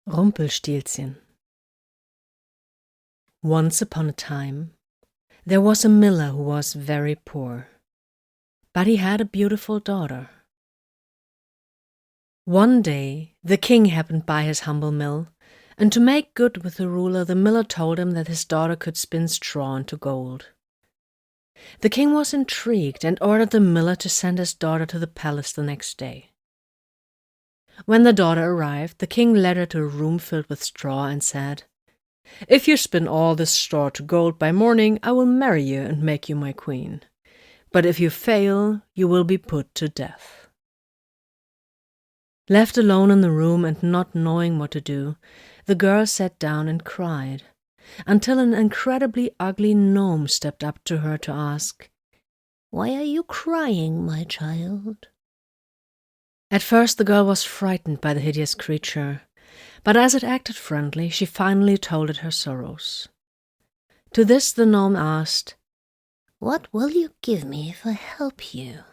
Rumpelstilzchen. Once upon a time, there was a miller who was very poor, but he had a beautiful daughter. One day, the king happened by his humble mill, and to make good with the ruler, the miller told him that his daughter could spin straw into gold. The king was intrigued and ordered the miller to send his daughter to the palace the next day. When the daughter arrived, the king led her to a room filled with straw and said, "If you spin all this straw to gold by morning, I will marry you and make you my queen. But if you fail, you will be put to death." Left alone in the room and not knowing what to do, the girl sat down and cried, until an incredibly ugly gnome stepped up to her to ask, "Why are you crying, my child?" At first the girl was frightened by the hideous creature, but as it acted friendly, she finally told it her sorrows. To this the gnome asked, "What will you give me if I help you?"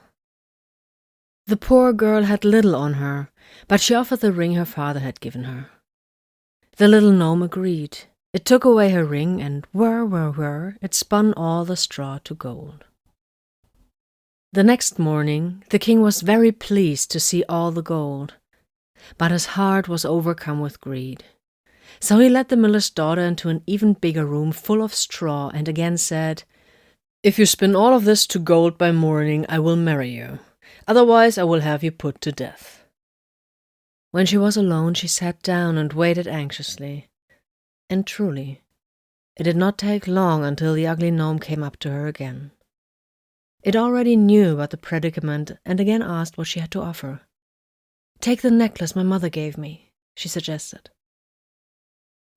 The poor girl had little on her, but she offered the ring her father had given her. The little gnome agreed. It took away her ring, and whir, it spun all the straw to gold. The next morning, the king was very pleased to see all the gold, but his heart was overcome with greed. So he led the miller's daughter into an even bigger room full of straw and again said, "If you spin all of this to gold by morning, I will marry you. Otherwise, I will have you put to death." When she was alone, she sat down and waited anxiously. And truly, it did not take long until the ugly gnome came up to her again. It already knew about the predicament and again asked what she had to offer. "Take the necklace my mother gave me," she suggested.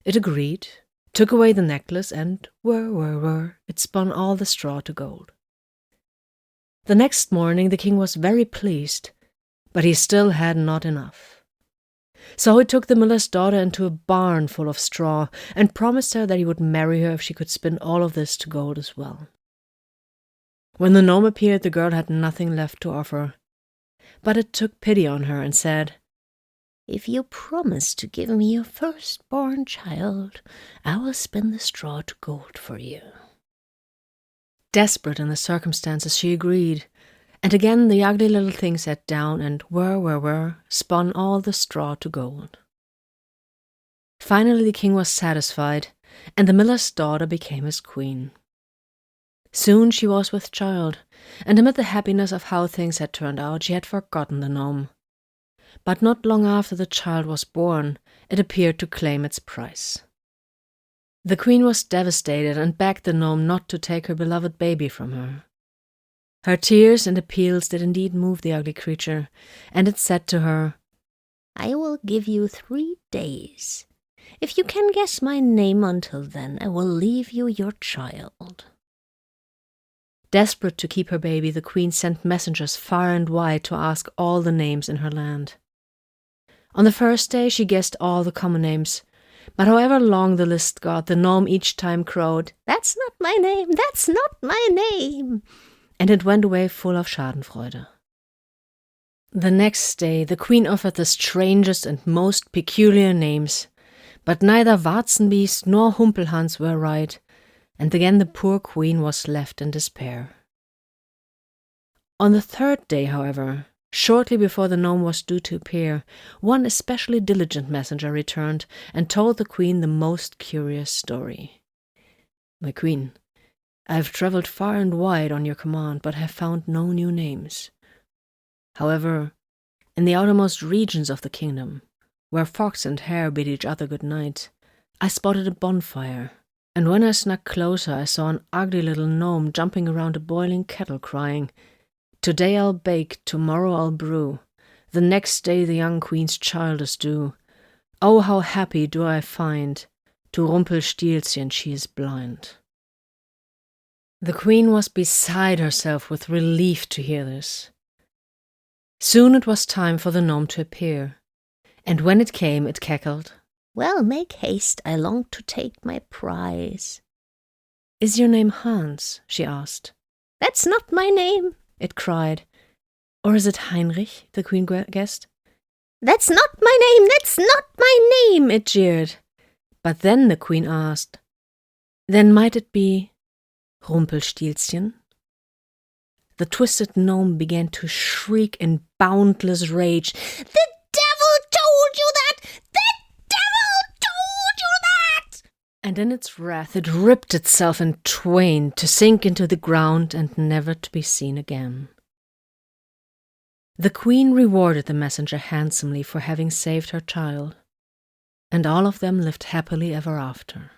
It agreed, took away the necklace, and whir, it spun all the straw to gold. The next morning the king was very pleased, but he still had not enough. So he took the miller's daughter into a barn full of straw and promised her that he would marry her if she could spin all of this to gold as well. When the gnome appeared, the girl had nothing left to offer, but it took pity on her and said, "If you promise to give me your firstborn child, I will spin the straw to gold for you." Desperate in the circumstances, she agreed, and again the ugly little thing sat down and whir, spun all the straw to gold. Finally the king was satisfied, and the miller's daughter became his queen. Soon she was with child, and amid the happiness of how things had turned out, she had forgotten the gnome. But not long after the child was born, it appeared to claim its price. The queen was devastated and begged the gnome not to take her beloved baby from her. Her tears and appeals did indeed move the ugly creature, and it said to her, "I will give you 3 days. If you can guess my name until then, I will leave you your child." Desperate to keep her baby, the queen sent messengers far and wide to ask all the names in her land. On the first day she guessed all the common names, but however long the list got, the gnome each time crowed, "That's not my name, that's not my name," and it went away full of schadenfreude. The next day the queen offered the strangest and most peculiar names, but neither Warzenbeest nor Humpelhans were right, and again the poor queen was left in despair. On the 3rd day, however, shortly before the gnome was due to appear, one especially diligent messenger returned and told the queen the most curious story. "My queen, I have traveled far and wide on your command, but have found no new names. However, in the outermost regions of the kingdom, where fox and hare bid each other good night, I spotted a bonfire, and when I snuck closer I saw an ugly little gnome jumping around a boiling kettle crying, 'Today I'll bake, tomorrow I'll brew, the next day the young queen's child is due. Oh, how happy do I find, to Rumpelstilzchen she is blind.'" The queen was beside herself with relief to hear this. Soon it was time for the gnome to appear, and when it came it cackled, "Well, make haste, I long to take my prize." "Is your name Hans?" she asked. "That's not my name," it cried. "Or is it Heinrich?" the queen guessed. "That's not my name, that's not my name, it jeered. But then the queen asked, then might it be Rumpelstilzchen? The twisted gnome began to shriek in boundless rage. The devil told you that! The devil told you that! And in its wrath it ripped itself in twain to sink into the ground and never to be seen again. The queen rewarded the messenger handsomely for having saved her child, and all of them lived happily ever after.